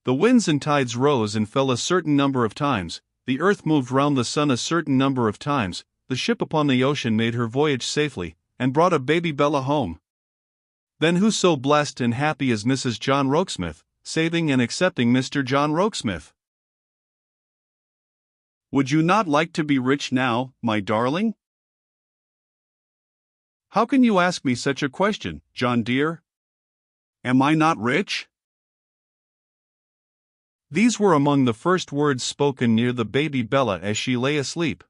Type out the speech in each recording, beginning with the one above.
The winds and tides rose and fell a certain number of times, the earth moved round the sun a certain number of times, the ship upon the ocean made her voyage safely, and brought a baby Bella home. Then who so blessed and happy as Mrs. John Rokesmith, saving and accepting Mr. John Rokesmith? Would you not like to be rich now, my darling? How can you ask me such a question, John dear? Am I not rich? These were among the first words spoken near the baby Bella as she lay asleep.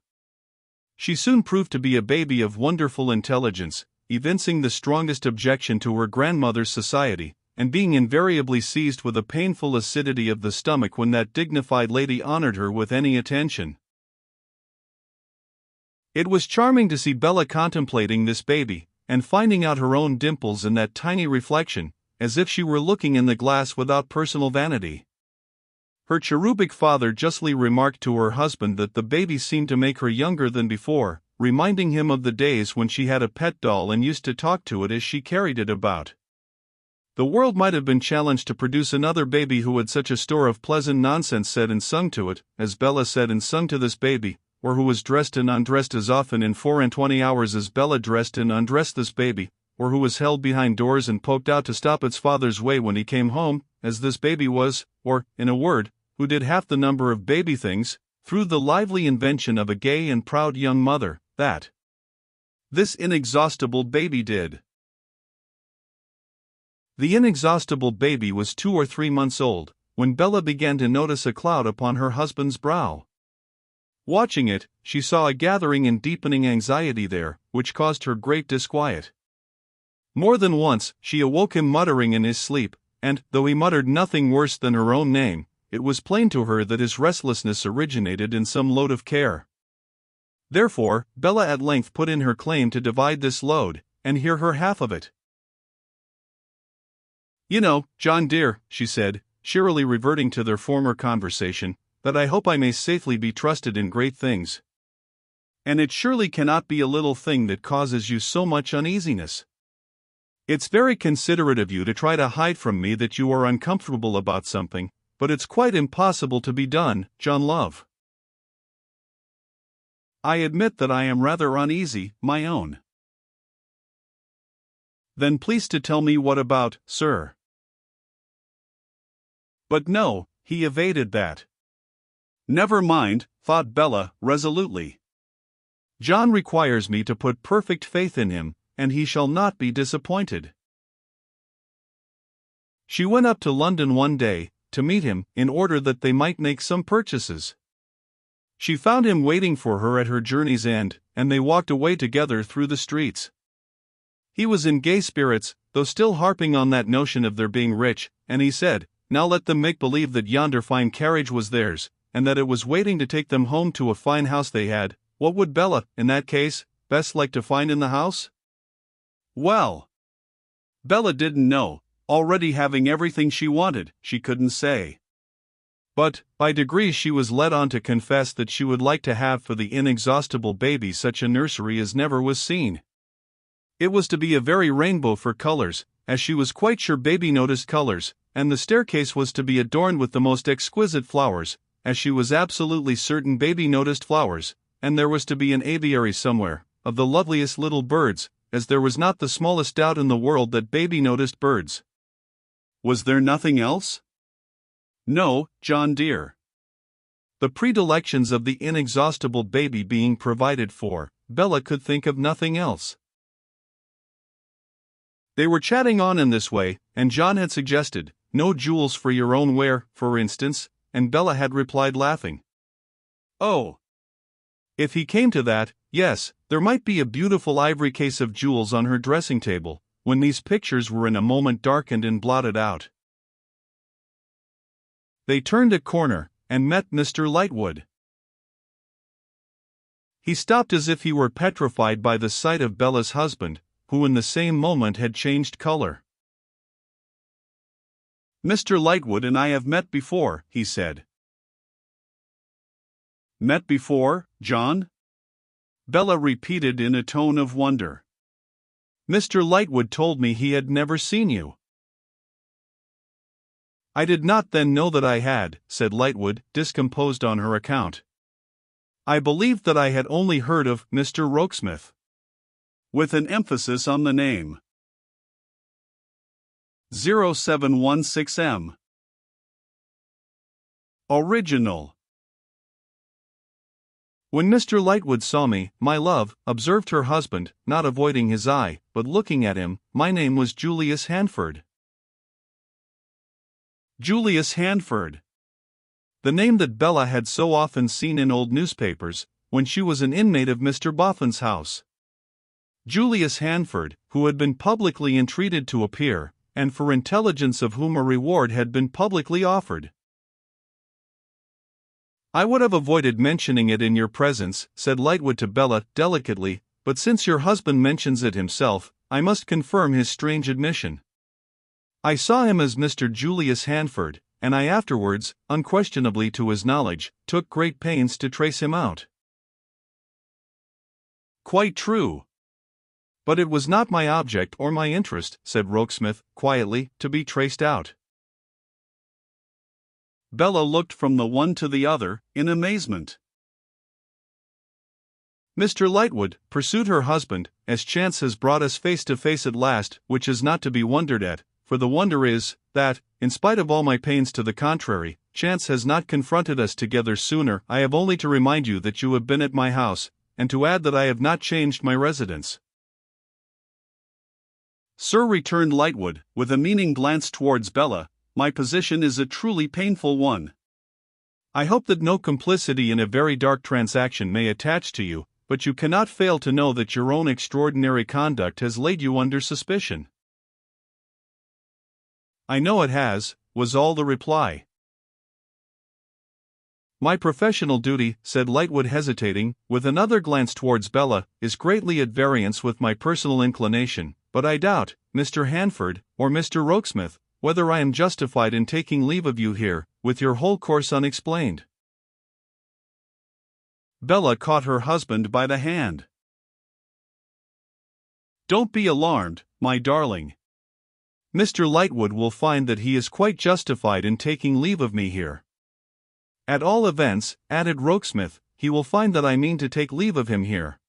She soon proved to be a baby of wonderful intelligence, evincing the strongest objection to her grandmother's society, and being invariably seized with a painful acidity of the stomach when that dignified lady honored her with any attention. It was charming to see Bella contemplating this baby, and finding out her own dimples in that tiny reflection, as if she were looking in the glass without personal vanity. Her cherubic father justly remarked to her husband that the baby seemed to make her younger than before, reminding him of the days when she had a pet doll and used to talk to it as she carried it about. The world might have been challenged to produce another baby who had such a store of pleasant nonsense said and sung to it, as Bella said and sung to this baby, or who was dressed and undressed as often in 24 hours as Bella dressed and undressed this baby, or who was held behind doors and poked out to stop its father's way when he came home, as this baby was, or, in a word, who did half the number of baby things, through the lively invention of a gay and proud young mother, that this inexhaustible baby did. The inexhaustible baby was 2 or 3 months old, when Bella began to notice a cloud upon her husband's brow. Watching it, she saw a gathering and deepening anxiety there, which caused her great disquiet. More than once, she awoke him muttering in his sleep, and, though he muttered nothing worse than her own name, it was plain to her that his restlessness originated in some load of care. Therefore, Bella at length put in her claim to divide this load, and hear her half of it. You know, John dear, she said, cheerily reverting to their former conversation, that I hope I may safely be trusted in great things. And it surely cannot be a little thing that causes you so much uneasiness. It's very considerate of you to try to hide from me that you are uncomfortable about something, but it's quite impossible to be done, John love. I admit that I am rather uneasy, my own. Then please to tell me what about, sir. But no, he evaded that. Never mind, thought Bella, resolutely. John requires me to put perfect faith in him, and he shall not be disappointed. She went up to London one day, to meet him, in order that they might make some purchases. She found him waiting for her at her journey's end, and they walked away together through the streets. He was in gay spirits, though still harping on that notion of their being rich, and he said, now let them make believe that yonder fine carriage was theirs, and that it was waiting to take them home to a fine house they had. What would Bella, in that case, best like to find in the house? Well, Bella didn't know. Already having everything she wanted, she couldn't say. But, by degrees she was led on to confess that she would like to have for the inexhaustible baby such a nursery as never was seen. It was to be a very rainbow for colors, as she was quite sure baby noticed colors, and the staircase was to be adorned with the most exquisite flowers, as she was absolutely certain baby noticed flowers, and there was to be an aviary somewhere, of the loveliest little birds, as there was not the smallest doubt in the world that baby noticed birds. Was there nothing else? No, John dear. The predilections of the inexhaustible baby being provided for, Bella could think of nothing else. They were chatting on in this way, and John had suggested, no jewels for your own wear, for instance, and Bella had replied laughing. Oh! If he came to that, yes, there might be a beautiful ivory case of jewels on her dressing table, when these pictures were in a moment darkened and blotted out. They turned a corner, and met Mr. Lightwood. He stopped as if he were petrified by the sight of Bella's husband, who in the same moment had changed color. Mr. Lightwood and I have met before, he said. Met before, John? Bella repeated in a tone of wonder. Mr. Lightwood told me he had never seen you. I did not then know that I had, said Lightwood, discomposed on her account. I believed that I had only heard of Mr. Rokesmith. With an emphasis on the name. 0716M. Original. When Mr. Lightwood saw me, my love, observed her husband, not avoiding his eye, but looking at him, my name was Julius Handford. Julius Handford. The name that Bella had so often seen in old newspapers, when she was an inmate of Mr. Boffin's house. Julius Handford, who had been publicly entreated to appear, and for intelligence of whom a reward had been publicly offered. I would have avoided mentioning it in your presence, said Lightwood to Bella, delicately, but since your husband mentions it himself, I must confirm his strange admission. I saw him as Mr. Julius Handford, and I afterwards, unquestionably to his knowledge, took great pains to trace him out. Quite true. But it was not my object or my interest, said Rokesmith, quietly, to be traced out. Bella looked from the one to the other, in amazement. Mr. Lightwood, pursued her husband, as chance has brought us face to face at last, which is not to be wondered at, for the wonder is, that, in spite of all my pains to the contrary, chance has not confronted us together sooner. I have only to remind you that you have been at my house, and to add that I have not changed my residence. Sir, returned Lightwood, with a meaning glance towards Bella, my position is a truly painful one. I hope that no complicity in a very dark transaction may attach to you, but you cannot fail to know that your own extraordinary conduct has laid you under suspicion. I know it has, was all the reply. My professional duty, said Lightwood, hesitating, with another glance towards Bella, is greatly at variance with my personal inclination, but I doubt, Mr. Handford, or Mr. Rokesmith, whether I am justified in taking leave of you here, with your whole course unexplained. Bella caught her husband by the hand. Don't be alarmed, my darling. Mr. Lightwood will find that he is quite justified in taking leave of me here. At all events, added Rokesmith, he will find that I mean to take leave of him here.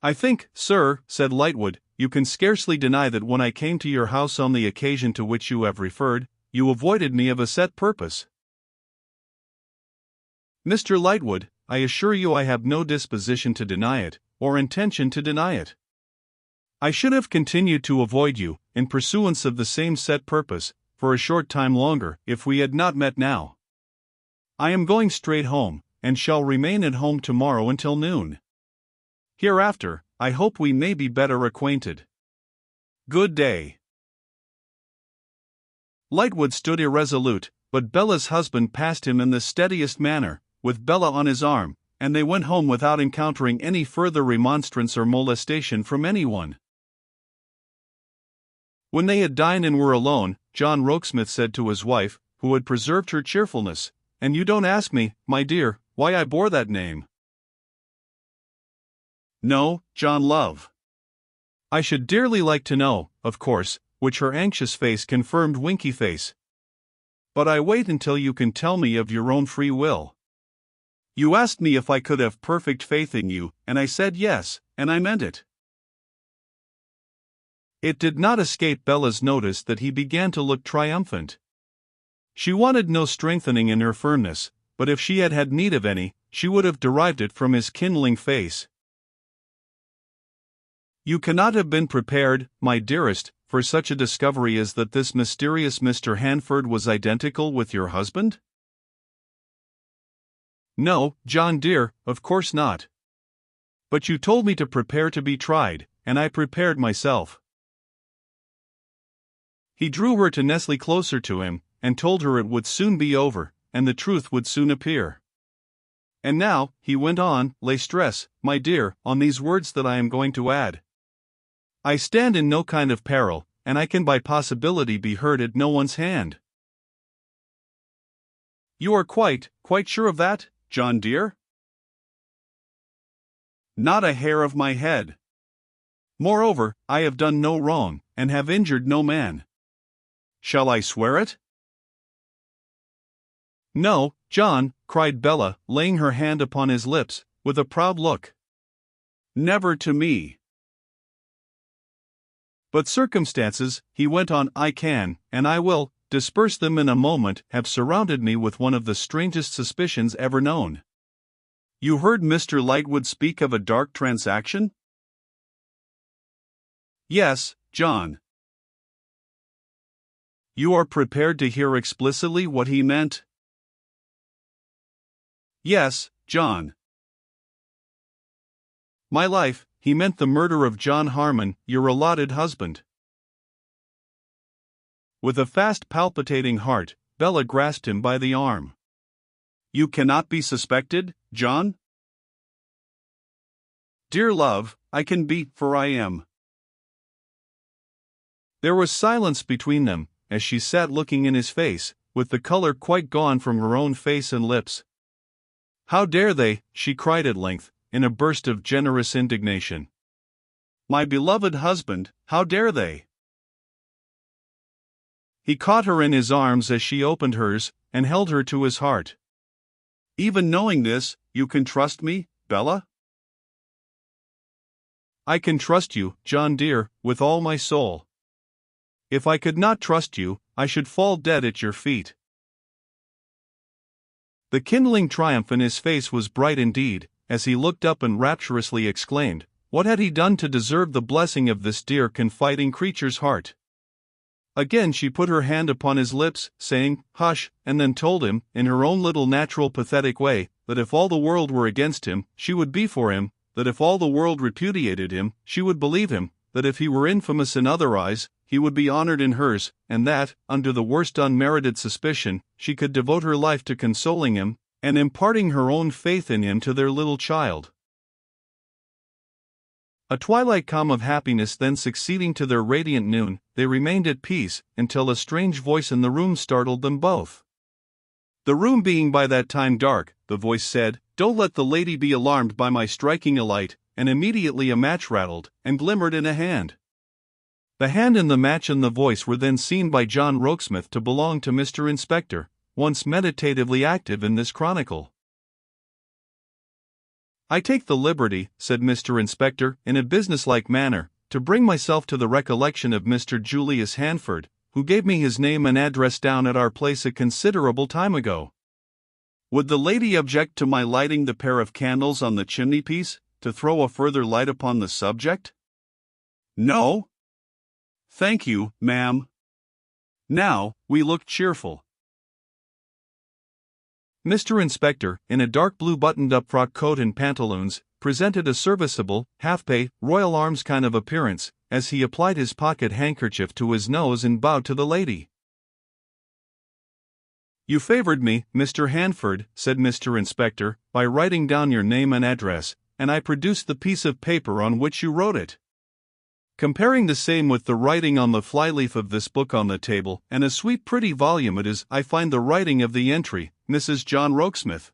I think, sir, said Lightwood, you can scarcely deny that when I came to your house on the occasion to which you have referred, you avoided me of a set purpose. Mr. Lightwood, I assure you I have no disposition to deny it, or intention to deny it. I should have continued to avoid you, in pursuance of the same set purpose, for a short time longer, if we had not met now. I am going straight home, and shall remain at home tomorrow until noon. Hereafter, I hope we may be better acquainted. Good day. Lightwood stood irresolute, but Bella's husband passed him in the steadiest manner, with Bella on his arm, and they went home without encountering any further remonstrance or molestation from anyone. When they had dined and were alone, John Rokesmith said to his wife, who had preserved her cheerfulness, "And you don't ask me, my dear, why I bore that name?" "No, John love. I should dearly like to know, of course," which her anxious face confirmed winky face. "But I wait until you can tell me of your own free will. You asked me if I could have perfect faith in you, and I said yes, and I meant it." It did not escape Bella's notice that he began to look triumphant. She wanted no strengthening in her firmness, but if she had had need of any, she would have derived it from his kindling face. "You cannot have been prepared, my dearest, for such a discovery as that this mysterious Mr. Handford was identical with your husband?" "No, John dear, of course not. But you told me to prepare to be tried, and I prepared myself." He drew her to nestle closer to him, and told her it would soon be over, and the truth would soon appear. "And now," he went on, "lay stress, my dear, on these words that I am going to add. I stand in no kind of peril, and I can by possibility be hurt at no one's hand." "You are quite sure of that, John dear?" "Not a hair of my head. Moreover, I have done no wrong, and have injured no man." Shall I swear it?" "No, John," cried Bella, laying her hand upon his lips, with a proud look. "Never to me." "But circumstances," he went on, "I can, and I will, disperse them in a moment, have surrounded me with one of the strangest suspicions ever known." "You heard Mr. Lightwood speak of a dark transaction?" "Yes, John." "You are prepared to hear explicitly what he meant?" "Yes, John." "My life, he meant the murder of John Harmon, your allotted husband." With a fast palpitating heart, Bella grasped him by the arm. "You cannot be suspected, John?" "Dear love, I can be, for I am." There was silence between them, as she sat looking in his face, with the color quite gone from her own face and lips. "How dare they?" she cried at length, in a burst of generous indignation. "My beloved husband, how dare they?" He caught her in his arms as she opened hers, and held her to his heart. "Even knowing this, you can trust me, Bella?" "I can trust you, John dear, with all my soul. If I could not trust you, I should fall dead at your feet." The kindling triumph in his face was bright indeed, as he looked up and rapturously exclaimed, "What had he done to deserve the blessing of this dear confiding creature's heart?" Again she put her hand upon his lips, saying, "Hush," and then told him, in her own little natural pathetic way, that if all the world were against him, she would be for him, that if all the world repudiated him, she would believe him, that if he were infamous in other eyes, he would be honored in hers, and that, under the worst unmerited suspicion, she could devote her life to consoling him, and imparting her own faith in him to their little child. A twilight calm of happiness then succeeding to their radiant noon, they remained at peace, until a strange voice in the room startled them both. The room being by that time dark, the voice said, "Don't let the lady be alarmed by my striking a light," and immediately a match rattled, and glimmered in a hand. The hand and the match and the voice were then seen by John Rokesmith to belong to Mr. Inspector, once meditatively active in this chronicle. "I take the liberty," said Mr. Inspector, in a businesslike manner, "to bring myself to the recollection of Mr. Julius Hanford, who gave me his name and address down at our place a considerable time ago. Would the lady object to my lighting the pair of candles on the chimney-piece, to throw a further light upon the subject?" "No?" "Thank you, ma'am. Now, we look cheerful." Mr. Inspector, in a dark blue buttoned-up frock coat and pantaloons, presented a serviceable, half-pay, Royal Arms kind of appearance, as he applied his pocket handkerchief to his nose and bowed to the lady. "You favored me, Mr. Hanford," said Mr. Inspector, "by writing down your name and address, and I produced the piece of paper on which you wrote it. Comparing the same with the writing on the flyleaf of this book on the table, and a sweet pretty volume it is, I find the writing of the entry, Mrs. John Rokesmith,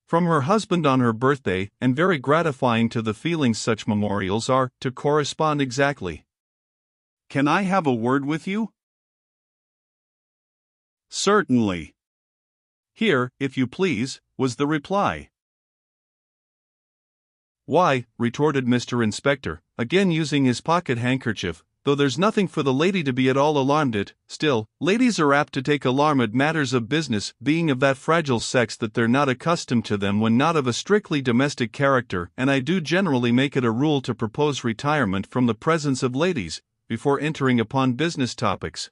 from her husband on her birthday, and very gratifying to the feelings such memorials are, to correspond exactly. Can I have a word with you?" "Certainly." "Here, if you please," was the reply. "Why," retorted Mr. Inspector, again using his pocket handkerchief, "though there's nothing for the lady to be at all alarmed at, still, ladies are apt to take alarm at matters of business, being of that fragile sex that they're not accustomed to them when not of a strictly domestic character, and I do generally make it a rule to propose retirement from the presence of ladies, before entering upon business topics."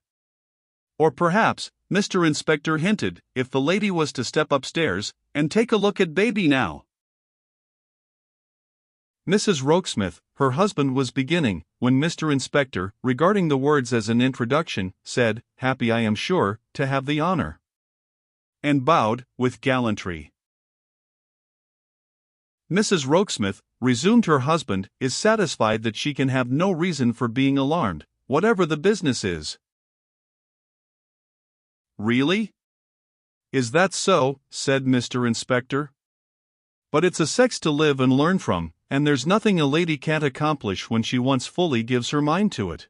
Or perhaps, Mr. Inspector hinted, if the lady was to step upstairs, and take a look at baby now. Mrs. Rokesmith, her husband, was beginning, when Mr. Inspector, regarding the words as an introduction, said, "Happy I am sure, to have the honor," and bowed, with gallantry. "Mrs. Rokesmith," resumed her husband, "is satisfied that she can have no reason for being alarmed, whatever the business is." "Really? Is that so?" said Mr. Inspector. "But it's a sex to live and learn from, and there's nothing a lady can't accomplish when she once fully gives her mind to it."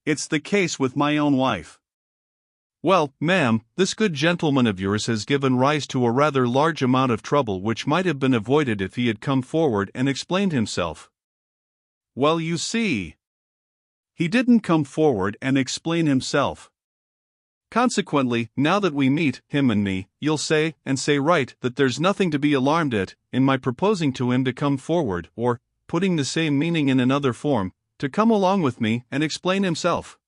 It's the case with my own wife. Well, ma'am, this good gentleman of yours has given rise to a rather large amount of trouble which might have been avoided if he had come forward and explained himself. Well, you see, he didn't come forward and explain himself. Consequently, now that we meet, him and me, you'll say, and say right, that there's nothing to be alarmed at, in my proposing to him to come forward, or, putting the same meaning in another form, to come along with me and explain himself.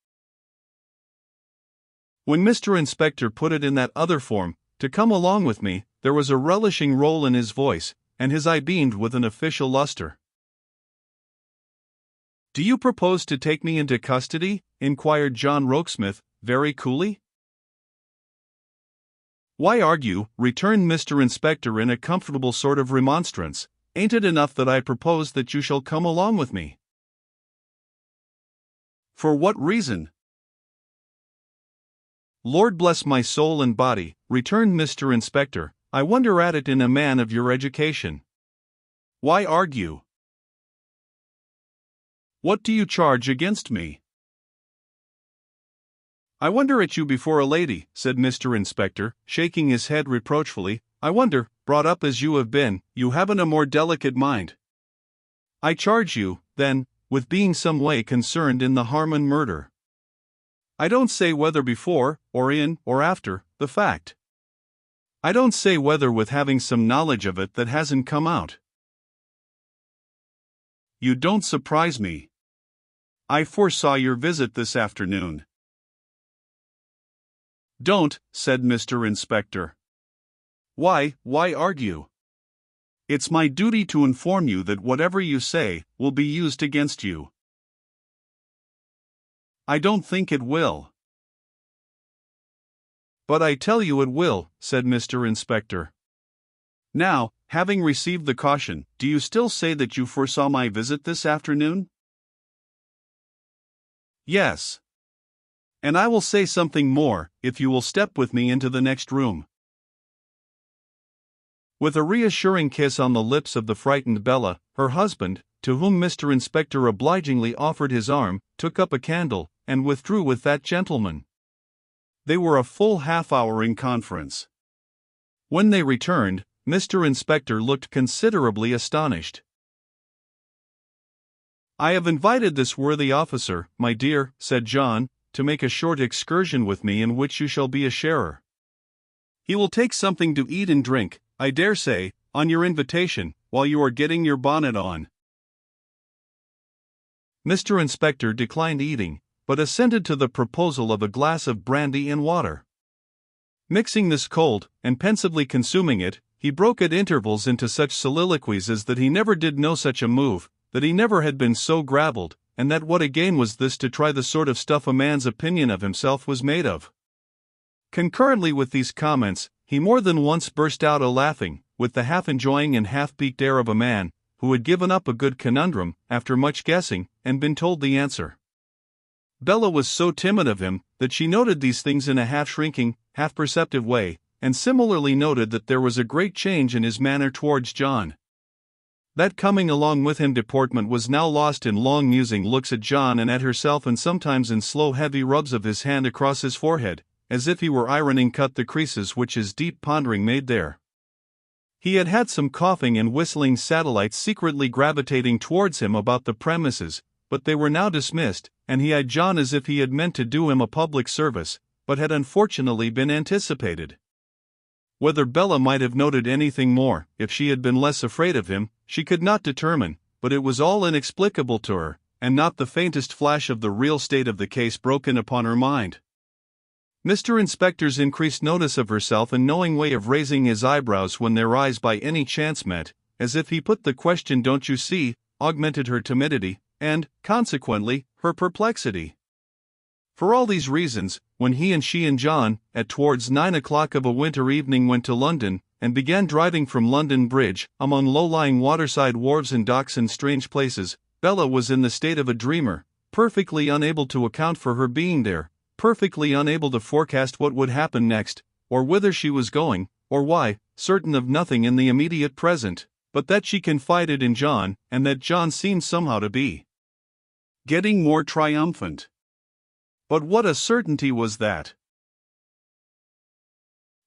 When Mr. Inspector put it in that other form, to come along with me, there was a relishing roll in his voice, and his eye beamed with an official luster. Do you propose to take me into custody? Inquired John Rokesmith, very coolly. Why argue? Returned Mr. Inspector in a comfortable sort of remonstrance. Ain't it enough that I propose that you shall come along with me? For what reason? Lord bless my soul and body, returned Mr. Inspector, I wonder at it in a man of your education. Why argue? What do you charge against me? I wonder at you before a lady, said Mr. Inspector, shaking his head reproachfully. I wonder, brought up as you have been, you haven't a more delicate mind. I charge you, then, with being some way concerned in the Harmon murder. I don't say whether before, or in, or after, the fact. I don't say whether with having some knowledge of it that hasn't come out. You don't surprise me. I foresaw your visit this afternoon. Don't, said Mr. Inspector. Why argue? It's my duty to inform you that whatever you say will be used against you. I don't think it will. But I tell you it will, said Mr. Inspector. Now, having received the caution, do you still say that you foresaw my visit this afternoon? Yes. And I will say something more, if you will step with me into the next room. With a reassuring kiss on the lips of the frightened Bella, her husband, to whom Mr. Inspector obligingly offered his arm, took up a candle, and withdrew with that gentleman. They were a full half-hour in conference. When they returned, Mr. Inspector looked considerably astonished. I have invited this worthy officer, my dear, said John, to make a short excursion with me in which you shall be a sharer. He will take something to eat and drink, I dare say, on your invitation, while you are getting your bonnet on. Mr. Inspector declined eating, but assented to the proposal of a glass of brandy and water. Mixing this cold, and pensively consuming it, he broke at intervals into such soliloquies as that he never did know such a move, that he never had been so gravelled, and that what again was this to try the sort of stuff a man's opinion of himself was made of. Concurrently with these comments, he more than once burst out a-laughing, with the half-enjoying and half-piqued air of a man who had given up a good conundrum, after much guessing, and been told the answer. Bella was so timid of him, that she noted these things in a half-shrinking, half-perceptive way, and similarly noted that there was a great change in his manner towards John. That coming along with him deportment was now lost in long musing looks at John and at herself, and sometimes in slow heavy rubs of his hand across his forehead, as if he were ironing cut the creases which his deep pondering made there. He had had some coughing and whistling satellites secretly gravitating towards him about the premises, but they were now dismissed, and he eyed John as if he had meant to do him a public service, but had unfortunately been anticipated. Whether Bella might have noted anything more, if she had been less afraid of him, she could not determine, but it was all inexplicable to her, and not the faintest flash of the real state of the case broke in upon her mind. Mr. Inspector's increased notice of herself and knowing way of raising his eyebrows when their eyes by any chance met, as if he put the question "don't you see," augmented her timidity, and, consequently, her perplexity. For all these reasons, when he and she and John, at towards 9 o'clock of a winter evening, went to London, and began driving from London Bridge, among low-lying waterside wharves and docks and strange places, Bella was in the state of a dreamer, perfectly unable to account for her being there, perfectly unable to forecast what would happen next, or whither she was going, or why, certain of nothing in the immediate present, but that she confided in John, and that John seemed somehow to be getting more triumphant. But what a certainty was that!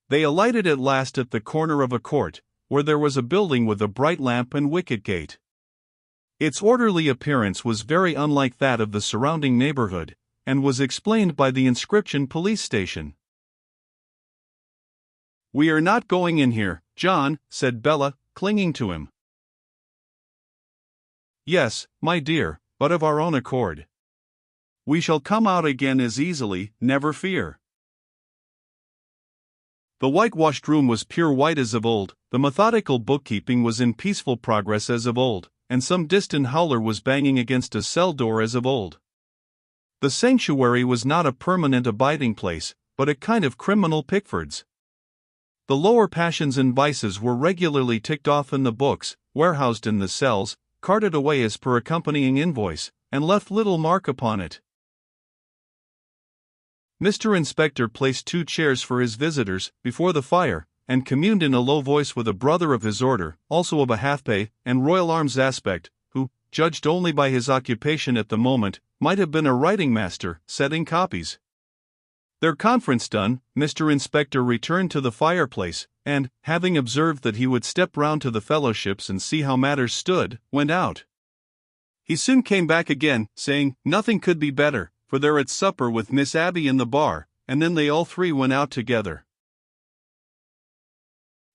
They alighted at last at the corner of a court, where there was a building with a bright lamp and wicket gate. Its orderly appearance was very unlike that of the surrounding neighborhood, and was explained by the inscription "Police Station." "We are not going in here, John," said Bella, clinging to him. "Yes, my dear, but of our own accord. We shall come out again as easily, never fear." The whitewashed room was pure white as of old, the methodical bookkeeping was in peaceful progress as of old, and some distant howler was banging against a cell door as of old. The sanctuary was not a permanent abiding place, but a kind of criminal Pickford's. The lower passions and vices were regularly ticked off in the books, warehoused in the cells, carted away as per accompanying invoice, and left little mark upon it. Mr. Inspector placed 2 chairs for his visitors, before the fire, and communed in a low voice with a brother of his order, also of a half-pay and Royal Arms aspect, who, judged only by his occupation at the moment, might have been a writing master, setting copies. Their conference done, Mr. Inspector returned to the fireplace, and, having observed that he would step round to the fellowships and see how matters stood, went out. He soon came back again, saying, nothing could be better, for they're at supper with Miss Abby in the bar, and then they all 3 went out together.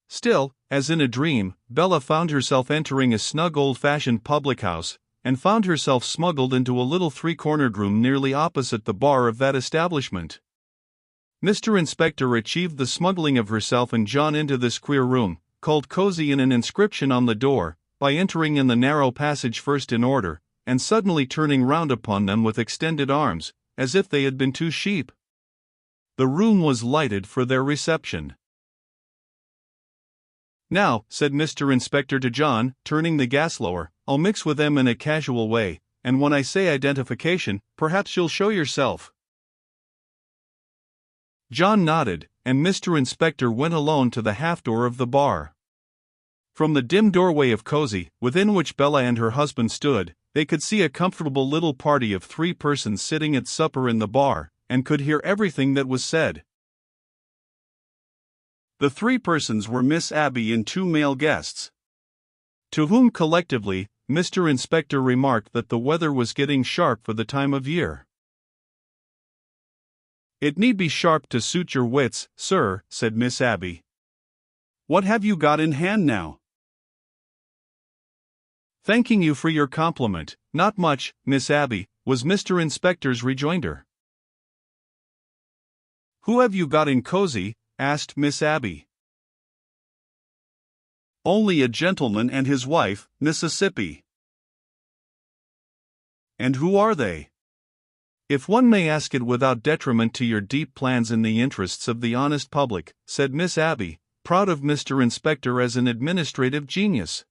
Still, as in a dream, Bella found herself entering a snug old-fashioned public-house, and found herself smuggled into a little 3-cornered room nearly opposite the bar of that establishment. Mr. Inspector achieved the smuggling of herself and John into this queer room, called cozy in an inscription on the door, by entering in the narrow passage first in order, and suddenly turning round upon them with extended arms, as if they had been 2 sheep. The room was lighted for their reception. "Now," said Mr. Inspector to John, turning the gas lower, "I'll mix with them in a casual way, and when I say identification, perhaps you'll show yourself." John nodded, and Mr. Inspector went alone to the half-door of the bar. From the dim doorway of cozy, within which Bella and her husband stood, they could see a comfortable little party of 3 persons sitting at supper in the bar, and could hear everything that was said. The 3 persons were Miss Abby and 2 male guests, to whom collectively, Mr. Inspector remarked that the weather was getting sharp for the time of year. "It need be sharp to suit your wits, sir," said Miss Abby. "What have you got in hand now?" "Thanking you for your compliment, not much, Miss Abby," was Mr. Inspector's rejoinder. "Who have you got in cozy?" asked Miss Abby. "Only a gentleman and his wife, Mississippi." "And who are they?" "If one may ask it without detriment to your deep plans in the interests of the honest public," said Miss Abby, proud of Mr. Inspector as an administrative genius.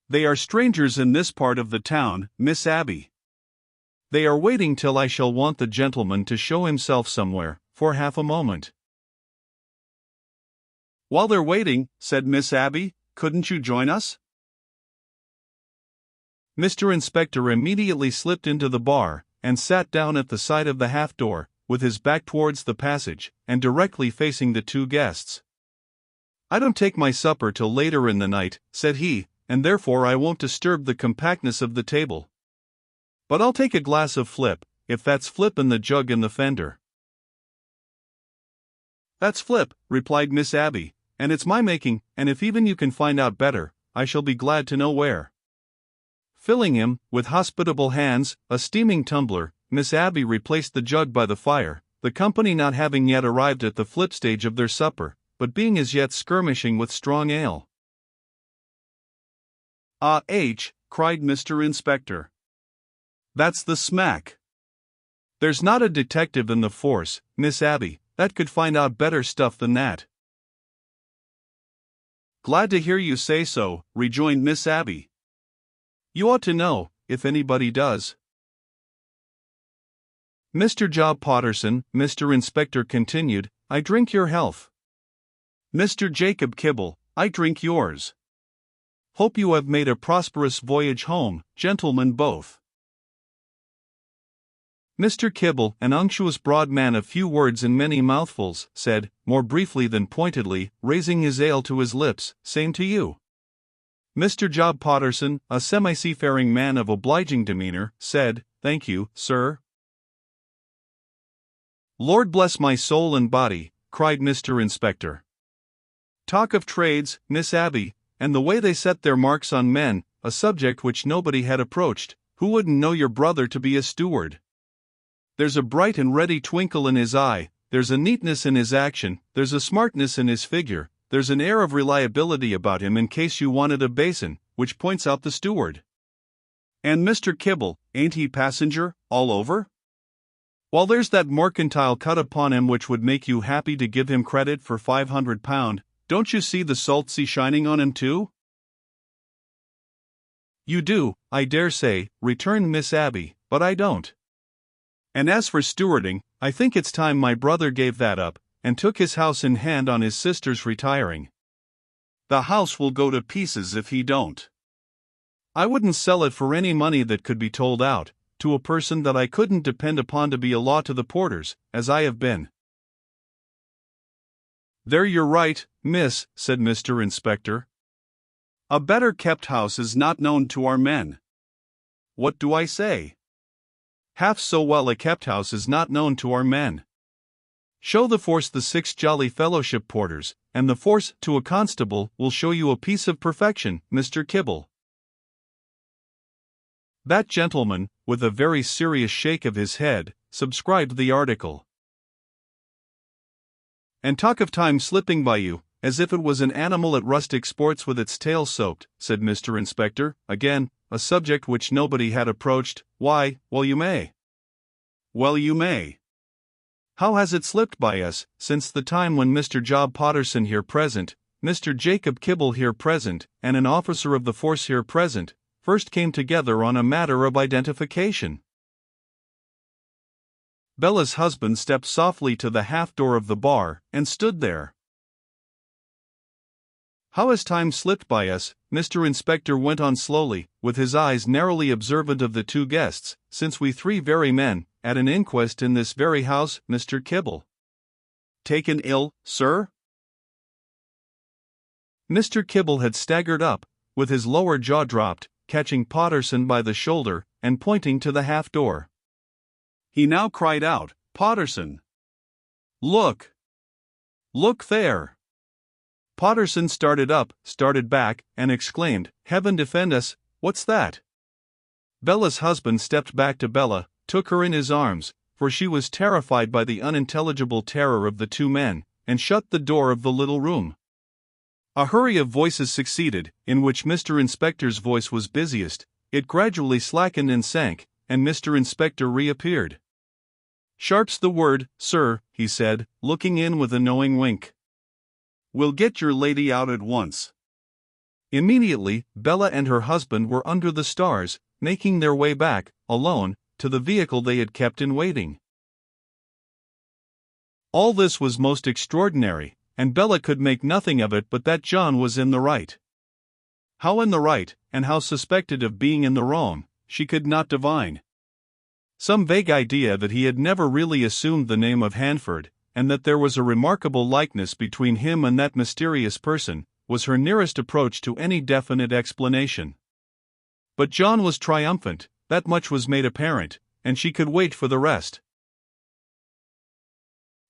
"They are strangers in this part of the town, Miss Abby. They are waiting till I shall want the gentleman to show himself somewhere, for half a moment." "While they're waiting," said Miss Abby, "couldn't you join us?" Mr. Inspector immediately slipped into the bar, and sat down at the side of the half-door, with his back towards the passage, and directly facing the 2 guests. "I don't take my supper till later in the night," said he, "and therefore I won't disturb the compactness of the table. But I'll take a glass of flip, if that's flip in the jug in the fender." "That's flip," replied Miss Abby, "and it's my making, and if even you can find out better, I shall be glad to know where." Filling him, with hospitable hands, a steaming tumbler, Miss Abby replaced the jug by the fire, the company not having yet arrived at the flip stage of their supper, but being as yet skirmishing with strong ale. "Ah, cried Mr. Inspector. "That's the smack. There's not a detective in the force, Miss Abby, that could find out better stuff than that." "Glad to hear you say so," rejoined Miss Abby. "You ought to know, if anybody does." "Mr. Job Potterson," Mr. Inspector continued, "I drink your health. Mr. Jacob Kibble, I drink yours. Hope you have made a prosperous voyage home, gentlemen both." Mr. Kibble, an unctuous broad man of few words and many mouthfuls, said, more briefly than pointedly, raising his ale to his lips, same to you. Mr. Job Potterson, a semi-seafaring man of obliging demeanor, said, thank you, sir. Lord bless my soul and body, cried Mr. Inspector. Talk of trades, Miss Abby, and the way they set their marks on men, a subject which nobody had approached. Who wouldn't know your brother to be a steward? There's a bright and ready twinkle in his eye, there's a neatness in his action, there's a smartness in his figure, there's an air of reliability about him in case you wanted a basin, which points out the steward. And Mr. Kibble, ain't he passenger, all over? While there's that mercantile cut upon him which would make you happy to give him credit for £500, don't you see the salt sea shining on him too? You do, I dare say, returned Miss Abby, but I don't. And as for stewarding, I think it's time my brother gave that up, and took his house in hand on his sister's retiring. The house will go to pieces if he don't. I wouldn't sell it for any money that could be told out, to a person that I couldn't depend upon to be a law to the porters, as I have been. There you're right, miss, said Mr. Inspector. A better kept house is not known to our men. What do I say? Half so well a kept house is not known to our men. Show the force the 6 jolly fellowship porters, and the force to a constable will show you a piece of perfection, Mr. Kibble. That gentleman, with a very serious shake of his head, subscribed the article. And talk of time slipping by you, as if it was an animal at rustic sports with its tail soaked, said Mr. Inspector, again, a subject which nobody had approached. Why, well you may. Well you may. How has it slipped by us, since the time when Mr. Job Potterson here present, Mr. Jacob Kibble here present, and an officer of the force here present, first came together on a matter of identification? Bella's husband stepped softly to the half-door of the bar, and stood there. How has time slipped by us, Mr. Inspector went on slowly, with his eyes narrowly observant of the two guests, since we 3 very men, at an inquest in this very house, Mr. Kibble. Taken ill, sir? Mr. Kibble had staggered up, with his lower jaw dropped, catching Potterson by the shoulder, and pointing to the half-door. He now cried out, Potterson! Look! Look there! Potterson started up, started back, and exclaimed, Heaven defend us, what's that? Bella's husband stepped back to Bella, took her in his arms, for she was terrified by the unintelligible terror of the 2 men, and shut the door of the little room. A hurry of voices succeeded, in which Mr. Inspector's voice was busiest. It gradually slackened and sank, and Mr. Inspector reappeared. Sharp's the word, sir, he said, looking in with a knowing wink. We'll get your lady out at once. Immediately, Bella and her husband were under the stars, making their way back, alone, to the vehicle they had kept in waiting. All this was most extraordinary, and Bella could make nothing of it but that John was in the right. How in the right, and how suspected of being in the wrong, she could not divine. Some vague idea that he had never really assumed the name of Hanford, and that there was a remarkable likeness between him and that mysterious person, was her nearest approach to any definite explanation. But John was triumphant, that much was made apparent, and she could wait for the rest.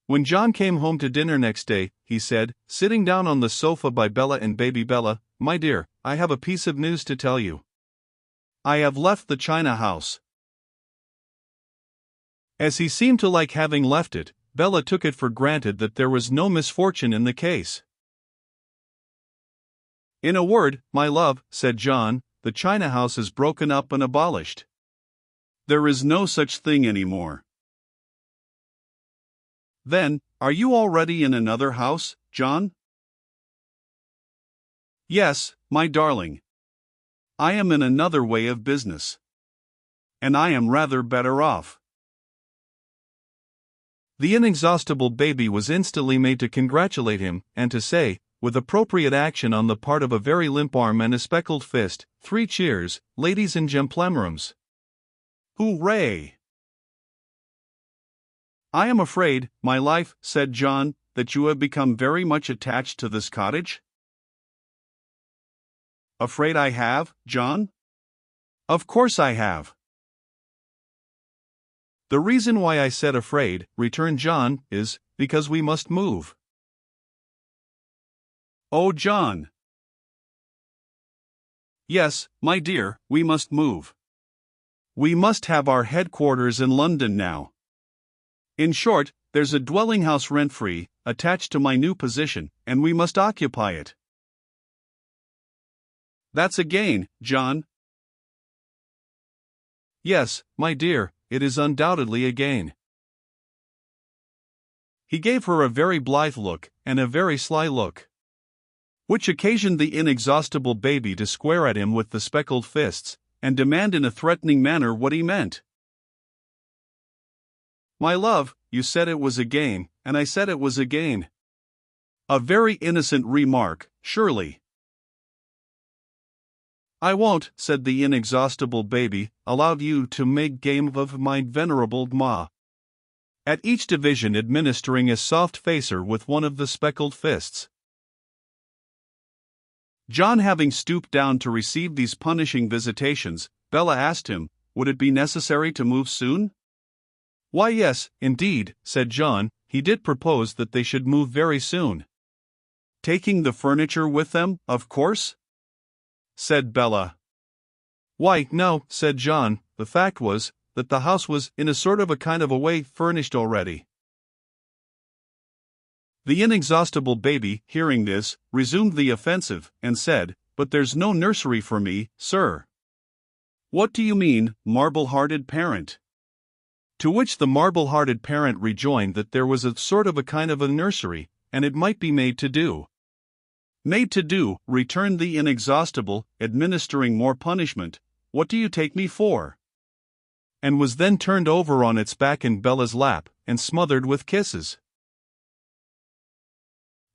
When John came home to dinner next day, he said, sitting down on the sofa by Bella and baby Bella, My dear, I have a piece of news to tell you. I have left the China house. As he seemed to like having left it, Bella took it for granted that there was no misfortune in the case. In a word, my love, said John, the China house is broken up and abolished. There is no such thing anymore. Then, are you already in another house, John? Yes, my darling. I am in another way of business. And I am rather better off. The inexhaustible baby was instantly made to congratulate him, and to say, with appropriate action on the part of a very limp arm and a speckled fist, 3 cheers, ladies and gentlemen. Hooray! I am afraid, my life, said John, that you have become very much attached to this cottage? Afraid I have, John? Of course I have. The reason why I said afraid, returned John, is because we must move. Oh, John! Yes, my dear, we must move. We must have our headquarters in London now. In short, there's a dwelling house rent-free, attached to my new position, and we must occupy it. That's a gain, John. Yes, my dear, it is undoubtedly a gain. He gave her a very blithe look, and a very sly look, which occasioned the inexhaustible baby to square at him with the speckled fists, and demand in a threatening manner what he meant. My love, you said it was a gain, and I said it was a gain. A very innocent remark, surely. I won't, said the inexhaustible baby, allow you to make game of my venerable ma. At each division administering a soft facer with one of the speckled fists. John having stooped down to receive these punishing visitations, Bella asked him, would it be necessary to move soon? Why yes, indeed, said John, he did propose that they should move very soon. Taking the furniture with them, of course? Said Bella. Why, no, said John, the fact was, that the house was, in a sort of a kind of a way, furnished already. The inexhaustible baby, hearing this, resumed the offensive, and said, but there's no nursery for me, sir. What do you mean, marble-hearted parent? To which the marble-hearted parent rejoined that there was a sort of a kind of a nursery, and it might be made to do. Made to do, returned the inexhaustible, administering more punishment, what do you take me for? And was then turned over on its back in Bella's lap, and smothered with kisses.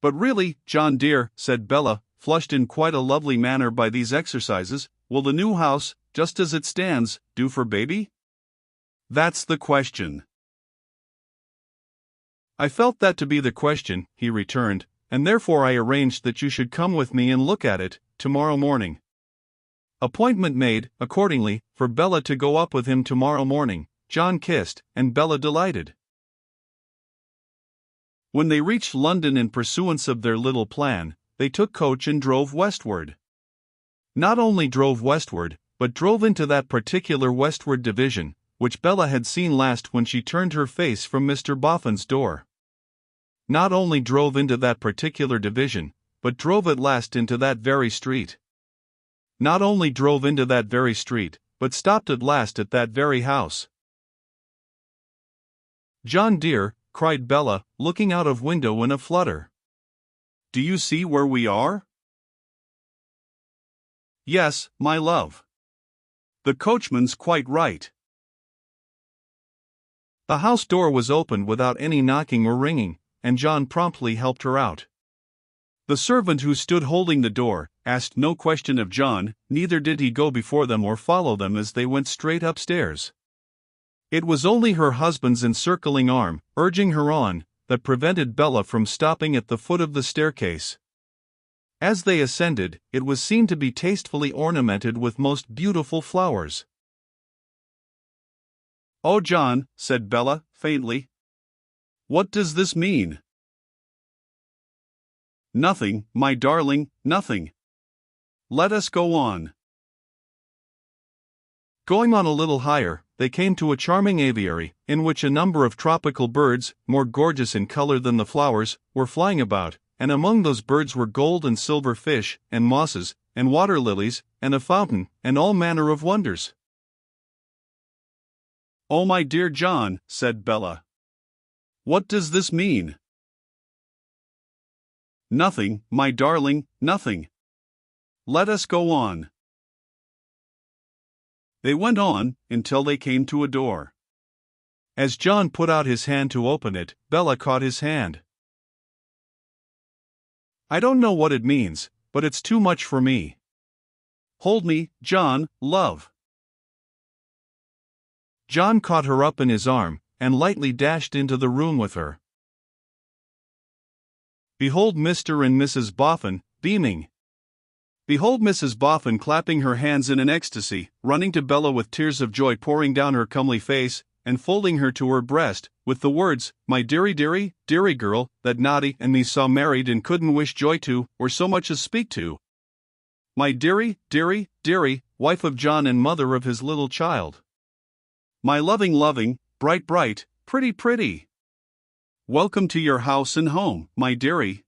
But really, John dear, said Bella, flushed in quite a lovely manner by these exercises, will the new house, just as it stands, do for baby? That's the question. I felt that to be the question, he returned, and therefore I arranged that you should come with me and look at it, tomorrow morning. Appointment made, accordingly, for Bella to go up with him tomorrow morning. John kissed, and Bella delighted. When they reached London in pursuance of their little plan, they took coach and drove westward. Not only drove westward, but drove into that particular westward division, which Bella had seen last when she turned her face from Mr. Boffin's door. Not only drove into that particular division, but drove at last into that very street. Not only drove into that very street, but stopped at last at that very house. John dear, cried Bella, looking out of window in a flutter. Do you see where we are? Yes, my love. The coachman's quite right. The house door was opened without any knocking or ringing, and John promptly helped her out. The servant who stood holding the door asked no question of John, neither did he go before them or follow them as they went straight upstairs. It was only her husband's encircling arm, urging her on, that prevented Bella from stopping at the foot of the staircase. As they ascended, it was seen to be tastefully ornamented with most beautiful flowers. Oh, John, said Bella, faintly. What does this mean? Nothing, my darling, nothing. Let us go on. Going on a little higher, they came to a charming aviary, in which a number of tropical birds, more gorgeous in color than the flowers, were flying about, and among those birds were gold and silver fish, and mosses, and water lilies, and a fountain, and all manner of wonders. Oh, my dear John, said Bella. What does this mean? Nothing, my darling, nothing. Let us go on. They went on, until they came to a door. As John put out his hand to open it, Bella caught his hand. I don't know what it means, but it's too much for me. Hold me, John, love. John caught her up in his arm, and lightly dashed into the room with her. Behold Mr. and Mrs. Boffin, beaming. Behold Mrs. Boffin clapping her hands in an ecstasy, running to Bella with tears of joy pouring down her comely face, and folding her to her breast, with the words, "My dearie, dearie, dearie girl, that Noddy and me saw married and couldn't wish joy to, or so much as speak to. My dearie, dearie, dearie, wife of John and mother of his little child. My loving, loving, bright, bright, pretty, pretty. Welcome to your house and home, my dearie."